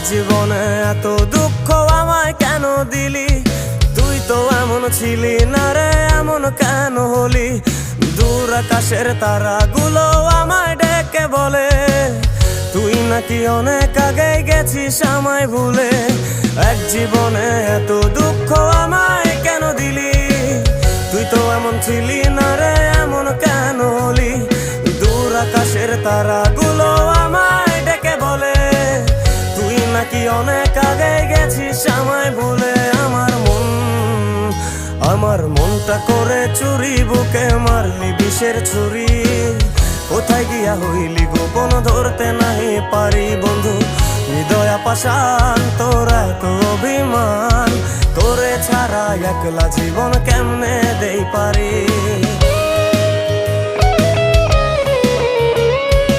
জীবনে এত দুঃখ আমায় কেন দিলি? তুই তো এমন ছিলি না রে, এমন কেন হলি? দূর আকাশের তারাগুলো আমায় ডেকে বলে তুই নাকি অনেক আগে গেছিস আমায় ভুলে। এক জীবনে এত দুঃখ আমায় কেন দিলি? তুই তো এমন ছিলি না রে, এমন কেন হলি? দূর আকাশের তারাগুলো আমায় ডেকে বলে তুই নাকি অনেক আগে গেছিস আমায় ভুলে। আমার মনটা করে চুরি, বুকে মারলি বিষের ছুরি। কোথায় গিয়া হইলি গোপন, ধরতে নাহি পারি বন্ধু। হৃদয় পাষাণ তোর এত অভিমান, তোরে ছাড়া একলা জীবন কেমনে দেই পারি?